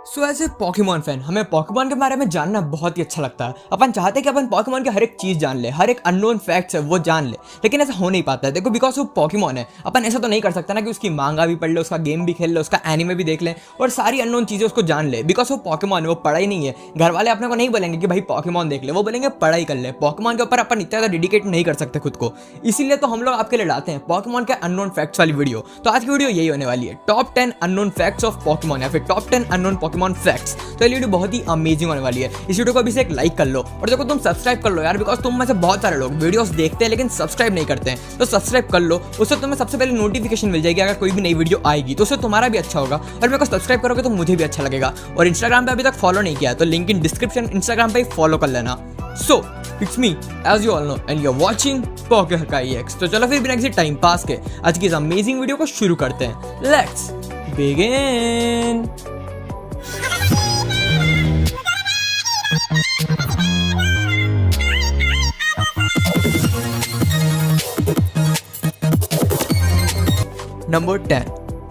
So as a Pokemon fan हमें Pokemon के बारे में जानना बहुत ही अच्छा लगता है। अपन चाहते हैं कि अपन पॉकीमॉन के हर एक चीज़ जान ले, हर एक अननोन फैक्ट्स है वो जान ले, लेकिन ऐसा हो नहीं पाता है। देखो बिकॉज वो पॉकीमॉन है, अपन ऐसा तो नहीं कर सकता ना कि उसकी मांगा भी पढ़ ले, उसका गेम भी खेल ले, उसका एनिमे भी देख ले और सारी अननोन चीज़ें उसको जान ले। बिकॉज वो पॉकीमॉन है, वो पढ़ाई नहीं है। घर वाले अपने को नहीं बोलेंगे कि भाई पॉकीमॉन देख ले, वो बोलेंगे पढ़ाई कर ले। पॉकीमॉन के ऊपर अपन इतना ज़्यादा डेडिकेट नहीं कर सकते खुद को, इसीलिए तो हम लोग आपके लिए लाते हैं पॉकीमॉन के अननोन फैक्ट्स वाली वीडियो। तो आज की वीडियो यही होने वाली है, top 10 unknown facts of Pokémon या फिर टॉप 10 अननोन पॉकीमॉन फैक्ट्स। तो ये वीडियो बहुत ही अमेजिंग होने वाली है। इस वीडियो को अभी से एक लाइक कर लो और देखो तुम सब्सक्राइब कर लो यार, बिकॉज तुम में से बहुत सारे लोग वीडियोस देखते हैं लेकिन सब्सक्राइब नहीं करते हैं। तो सब्सक्राइब कर लो, उससे तुम्हें सबसे पहले नोटिफिकेशन मिल जाएगी अगर कोई भी नई वीडियो आएगी, तो उससे तुम्हारा भी अच्छा होगा और मेरे को सब्सक्राइब करोगे तो मुझे भी अच्छा लगेगा। और इंस्टाग्राम पे अभी तक फॉलो नहीं किया तो लिंक इन डिस्क्रिप्शन, इंस्टाग्राम पे फॉलो कर लेना। So it's me as you all know and you are watching PokeHkai X। तो चलो फिर बिना किसी टाइम पास के आज की इस अमेजिंग वीडियो को शुरू करते हैं। Let's begin. नंबर 10।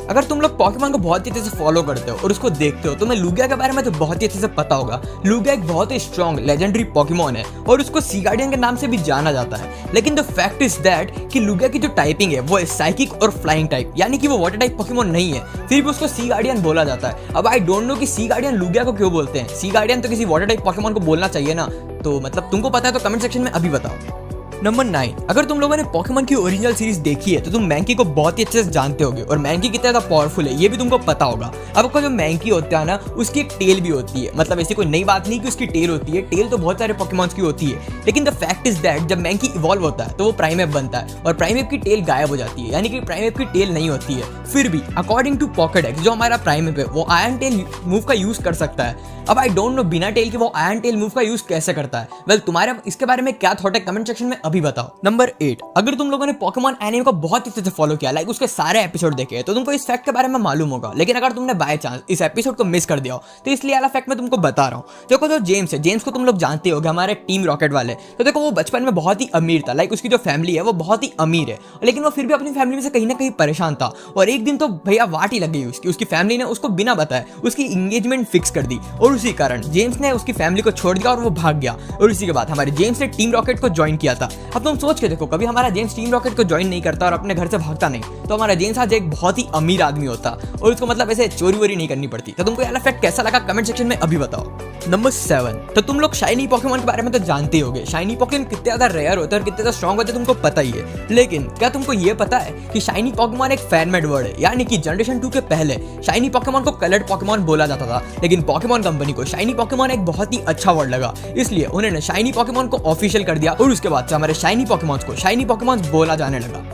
अगर तुम लोग पॉकीमॉन को बहुत ही अच्छे से फॉलो करते हो और उसको देखते हो तो तुम्हें लुगिया के बारे में तो बहुत ही अच्छे से पता होगा। लुगिया एक बहुत ही स्ट्रॉन्ग लेजेंडरी पॉकीमॉन है और उसको सी गार्डियन के नाम से भी जाना जाता है। लेकिन द फैक्ट इज दैट कि लुगिया की जो टाइपिंग है वो है साइकिक और फ्लाइंग टाइप, यानी कि वो वाटर टाइप पॉकीमॉन नहीं है, फिर भी उसको सी गार्डियन बोला जाता है। अब आई डोंट नो कि सी गार्डियन लुगिया को क्यों बोलते हैं। सी गार्डियन तो किसी वाटर टाइप पॉकीमॉन को बोलना चाहिए ना। तो मतलब तुमको पता है तो कमेंट सेक्शन में अभी बताओ। नंबर 9। अगर तुम लोगों ने पॉकीमॉन की ओरिजिनल सीरीज देखी है तो तुम मैंकी को बहुत ही अच्छे से जानते होगे और मैंकी कितना ज़्यादा पावरफुल है ये भी तुमको पता होगा। अब आपको जो मैंकी होता है ना उसकी एक टेल भी होती है, मतलब ऐसी कोई नई बात नहीं कि उसकी टेल होती है, टेल तो बहुत सारे पॉकीमॉन्स की होती है। लेकिन द फैक्ट इज दैट जब मैंकी इवॉल्व होता है तो वो प्राइमेप बनता है और प्राइमेप की टेल गायब हो जाती है, यानी कि प्राइमेप की टेल नहीं होती है। फिर भी अकॉर्डिंग टू पॉकेडेक्स जो हमारा प्राइमेप है वो आयरन टेल मूव का यूज कर सकता है। अब आई डोंट नो बिना टेल के वो आयरन टेल मूव का यूज कैसे करता है। वेल तुम्हारे इसके बारे में क्या थॉट है कमेंट सेक्शन में अभी बताओ। नंबर 8। अगर तुम लोगों ने पॉकीमॉन एनिमे को बहुत अच्छे से फॉलो किया, लाइक उसके सारे एपिसोड देखे तो तुमको इस फैक्ट के बारे में मालूम होगा। लेकिन अगर तुमने बाय चांस इस एपिसोड को मिस कर दिया हो तो इसलिए वाला फैक्ट मैं तुमको बता रहा हूँ। देखो जो जेम्स है, जेम्स को तुम लोग जानते होगे, हमारे टीम रॉकेट वाले। तो देखो वो बचपन में बहुत ही अमीर था, लाइक उसकी जो फैमिली है वो बहुत ही अमीर है, लेकिन वो फिर भी अपनी फैमिली में से कहीं ना कहीं परेशान था। और एक दिन तो भैया वाट ही लग गई उसकी फैमिली ने उसको बिना बताए उसकी इंगेजमेंट फिक्स कर दी और उसी कारण जेम्स ने उसकी फैमिली को छोड़ दिया और वो भाग गया। और इसी के बाद हमारे जेम्स ने टीम रॉकेट को ज्वाइन किया था। अब तुम सोच के देखो, कभी हमारा जेम्स टीम रॉकेट को ज्वाइन नहीं करता और अपने घर से भागता नहीं तो हमारा जेम्स आज एक बहुत ही अमीर आदमी होता और उसको मतलब ऐसे चोरी वोरी नहीं करनी पड़ती। तो तुमको ये फैक्ट कैसा लगा कमेंट सेक्शन में अभी बताओ। नंबर 7। तो तुम लोग शाइनी पॉकीमॉन के बारे में तो जानते ही होगे। शाइनी पॉकीमॉन कितने ज्यादा रेयर होते हैं और कितने ज्यादा स्ट्रॉन्ग होते हैं तुमको पता ही है। लेकिन क्या तुमको ये पता है कि शाइनी पॉकीमॉन एक फैन मेड वर्ड है, यानी कि जनरेशन 2 के पहले शाइनी पॉकीमॉन को कलर्ड पॉकीमॉन बोला जाता था, लेकिन पॉकीमॉन कंपनी को शाइनी पॉकीमॉन एक बहुत ही अच्छा वर्ड लगा, इसलिए उन्होंने शाइनी पॉकीमॉन को ऑफिशियल कर दिया और उसके बाद से हमारे शाइनी पॉकीमॉन्स को शाइनी पॉकीमॉन्स बोला जाने लगा।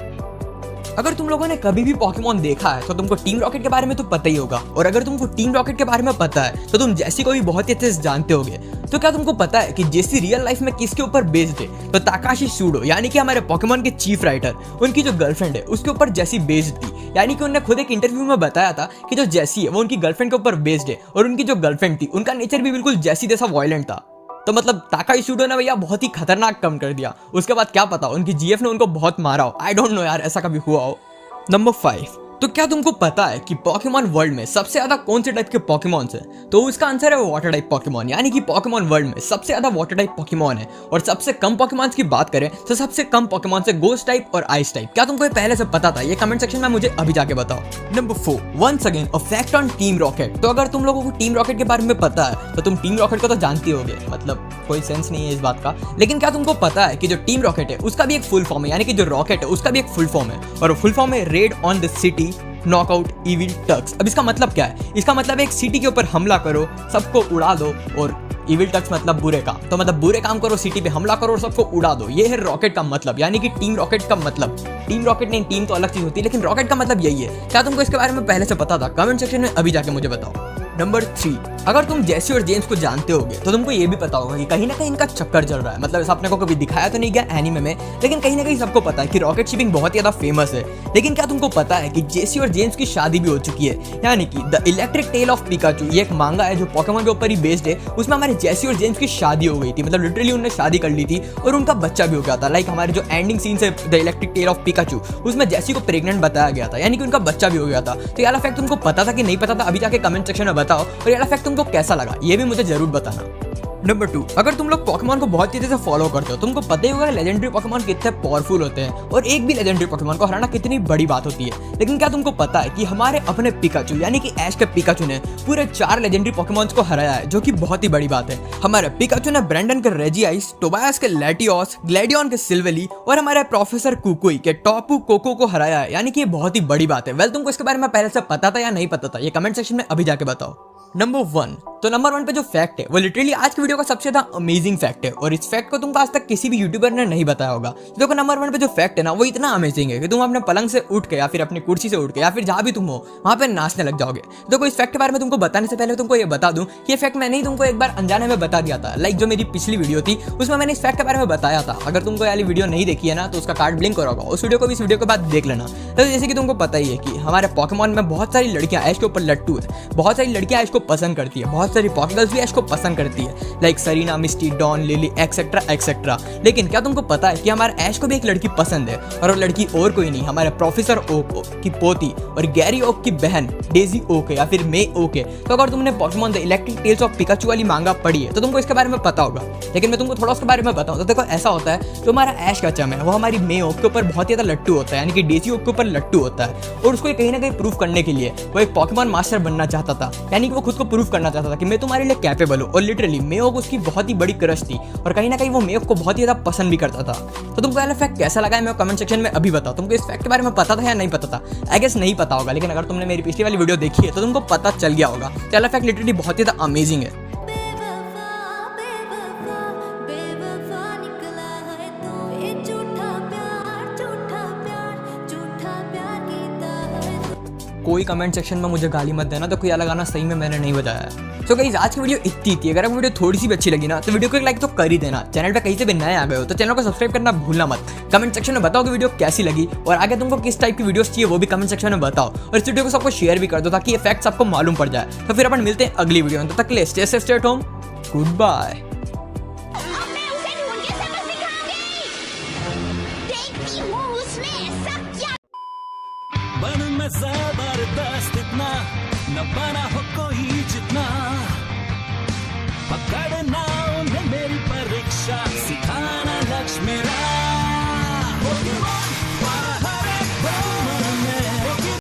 अगर तुम लोगों ने कभी भी पॉकीमॉन देखा है तो तुमको टीम रॉकेट के बारे में तो पता ही होगा, और अगर तुमको टीम रॉकेट के बारे में पता है तो तुम जेसी को भी बहुत ही अच्छे से जानते होगे। तो क्या तुमको पता है कि जेसी रियल लाइफ में किसके ऊपर बेस्ड है? तो ताकाशी सूडो, यानी कि हमारे पॉकीमॉन के चीफ राइटर, उनकी जो गर्लफ्रेंड है उसके ऊपर जेसी बेस्ड थी। यानी कि उन्होंने खुद एक इंटरव्यू में बताया था कि जो जेसी है वो उनकी गर्लफ्रेंड के ऊपर बेस्ड है और उनकी जो गर्लफ्रेंड थी उनका नेचर भी बिल्कुल जेसी जैसा वायलेंट था। तो मतलब ताकाशी सूडो ने भैया बहुत ही खतरनाक काम कर दिया। उसके बाद क्या पता उनकी जीएफ ने उनको बहुत मारा हो, आई डोंट नो यार ऐसा कभी हुआ हो। नंबर 5। तो क्या तुमको पता है कि पॉकीमॉन वर्ल्ड में सबसे ज्यादा कौन से टाइप के पॉकीमॉन है? तो उसका आंसर है वाटर टाइप पॉकीमॉन, यानी कि पॉकीमॉन वर्ल्ड में सबसे ज्यादा वाटर टाइप पॉकीमॉन है। और सबसे कम पॉकीमॉन की बात करें तो सबसे कम पॉकीमॉन से गोस्ट टाइप और आइस टाइप। क्या तुमको ये पहले से पता था? ये कमेंट सेक्शन में मुझे अभी जाके बताओ। Number 4। Once again a fact on Team Rocket. तो अगर तुम लोगों को टीम रॉकेट के बारे में पता है तो तुम टीम रॉकेट को तो जानते होगे, मतलब कोई सेंस नहीं है इस बात का। लेकिन क्या तुमको पता है कि जो टीम रॉकेट है उसका भी एक फुल फॉर्म है, यानी कि जो रॉकेट है उसका भी एक फुल फॉर्म है और वो फुल फॉर्म है raid on the city knockout evil tusks. अब इसका मतलब क्या है? इसका मतलब एक सिटी के ऊपर हमला करो, सबको उड़ा दो, और इविल टक्स मतलब बुरे काम। तो मतलब बुरे काम करो, सिटी पे हमला करो और सबको उड़ा दो। ये है रॉकेट का मतलब, यानी कि टीम रॉकेट का मतलब। टीम रॉकेट नहीं, टीम तो अलग चीज होती है, लेकिन रॉकेट का मतलब यही है। क्या तुमको इसके बारे में पहले से पता था? कमेंट सेक्शन में अभी जाके मुझे बताओ। नंबर 3। अगर तुम जेसी और जेम्स को जानते होगे तो तुमको ये भी पता होगा कि कहीं ना कहीं इनका चक्कर चल रहा है। मतलब ऐसा अपने को कभी दिखाया तो नहीं गया एनीमे में, लेकिन कहीं ना कहीं सबको पता है कि रॉकेट शिपिंग बहुत ज्यादा फेमस है। लेकिन क्या तुमको पता है कि जेसी और जेम्स की शादी भी हो चुकी है? यानी कि the electric tale of Pikachu, ये एक मांगा है जो पॉकीमॉन के ऊपर ही बेस्ड है, उसमें हमारे जेसी और जेम्स की शादी हो गई थी। मतलब लिटरली उन्होंने शादी कर ली थी और उनका बच्चा भी हो गया था। लाइक हमारे जो एंडिंग सीन है the electric tale of Pikachu, उसमें जेसी को प्रेग्नेंट बताया गया था, यानी कि उनका बच्चा भी हो गया था। तो ये वाला फैक्ट तुमको पता था कि नहीं पता था? अभी जाके कमेंट सेक्शन में बताओ। और ये वाला फैक्ट तुमको कैसा लगा ये भी मुझे जरूर बताना। नंबर 2, अगर तुम लोग पोकेमॉन को बहुत तेजी से फॉलो करते हो, तुमको पता ही होगा लेजेंडरी पोकेमॉन कितने पावरफुल होते हैं और एक भी लेजेंडरी पोकेमॉन को हराना कितनी बड़ी बात होती है। लेकिन क्या तुमको पता है कि हमारे अपने पिकाचू यानी कि ऐश के पिकाचू ने पूरे 4 लेजेंडरी पोकेमॉन्स को हराया है, जो कि बहुत ही बड़ी बात है। हमारे पिकाचू ने ब्रैंडन के रेजिआइस, टोबायस के लैटियोस, ग्लैडियन के सिल्वेली और हमारे प्रोफेसर कुकुई के टॉपू कोको को हराया है, यानी कि ये बहुत ही बड़ी बात है। वेल, तुमको इसके बारे में पहले से पता था या नहीं पता था, ये कमेंट सेक्शन में अभी जाके बताओ। नंबर 1, तो नंबर 1 पे जो फैक्ट है वो लिटरली आज की वीडियो का सबसे ज्यादा अमेजिंग फैक्ट है और इस फैक्ट को तुमको आज तक किसी भी यूट्यूबर ने नहीं बताया होगा। देखो, नंबर 1 पे जो फैक्ट है ना वो इतना अमेजिंग है कि तुम अपने पलंग से उठ के या फिर अपनी कुर्सी से उठ के या फिर जहां भी तुम हो वहां पे नाचने लग जाओगे। देखो, इस फैक्ट के बारे में तुमको बताने से पहले तुमको ये बता दूं कि ये फैक्ट मैंने ही तुमको एक बार अनजाने में बता दिया था। लाइक जो मेरी पिछली वीडियो थी उसमें मैंने इस फैक्ट के बारे में बताया था। अगर तुमको वाली वीडियो नहीं देखी है ना तो उसका कार्ड ब्लिंक हो रहा होगा, उस वीडियो को भी इस वीडियो के बाद देख लेना। तो जैसे कि तुमको पता ही है कि हमारे पोकेमॉन में बहुत सारी लड़कियां ऐश के ऊपर लट्टू है, बहुत सारी लड़कियां ऐश को पसंद करती है, बहुत सारी पॉकेगर्ल्स भी ऐश को पसंद करती है, लाइक सरीना, मिस्टी, डॉन, लिली एक्सेट्रा एक्सेट्रा। लेकिन क्या तुमको पता है कि हमारे ऐश को भी एक लड़की पसंद है और वो लड़की और कोई नहीं, हमारे प्रोफेसर ओक की पोती और गैरी ओक की बहन डेजी ओक है या फिर मे ओक है। तो अगर तुमने Pokemon the electric tales of Pikachu वाली मांगा पढ़ी है तो तुमको इसके बारे में पता होगा। लेकिन मैं तुमको थोड़ा उसके बारे में बताऊं तो देखो, ऐसा होता है जो हमारा ऐश का चम है वो हमारी मे ओक के ऊपर बहुत ज्यादा लट्टू होता है, यानी कि डेजी ओक के ऊपर लट्टू होता है और उसको कहीं ना कहीं प्रूव करने के लिए वो एक पोकेमॉन मास्टर बनना चाहता था, यानी कि वो खुद को प्रूव करना चाहता था कि मैं तुम्हारे लिए कैपेबल हूं। और लिटरली मेओक उसकी बहुत ही बड़ी क्रश थी और कहीं ना कहीं वो मेओक को बहुत ही ज्यादा पसंद भी करता था। तो तुमको वाला फैक्ट कैसा लगा है मैं कमेंट सेक्शन में अभी बताओ। तुमको इस फैक्ट के बारे में पता था या नहीं पता था? आई गेस नहीं पता होगा, लेकिन अगर तुमने मेरी पिछली वाली वीडियो देखी है तो तुमको पता चल गया होगा। तो वाला फैक्ट लिटरली बहुत ही ज्यादा अमेजिंग है। कोई कमेंट सेक्शन में मुझे गाली मत देना, तो कोई अलग गाना सही में मैंने नहीं बजाया है। सो गाइस, आज की वीडियो इतनी थी। अगर आपको वीडियो थोड़ी सी भी अच्छी लगी ना तो वीडियो को एक लाइक तो कर ही देना। चैनल पे कहीं से भी नए आ गए हो तो चैनल को सब्सक्राइब करना भूलना मत। कमेंट सेक्शन में बताओ कि वीडियो कैसी लगी और आगे तुमको किस टाइप की वीडियोस चाहिए वो भी कमेंट सेक्शन में बताओ और इस वीडियो को सबको शेयर भी कर दो ताकि ये फैक्ट्स आपको मालूम पड़ जाए। तो फिर अपन मिलते हैं अगली वीडियो में, तब तक के लिए stay safe, stay at home, goodbye. जबरदस्त इतना न बना हो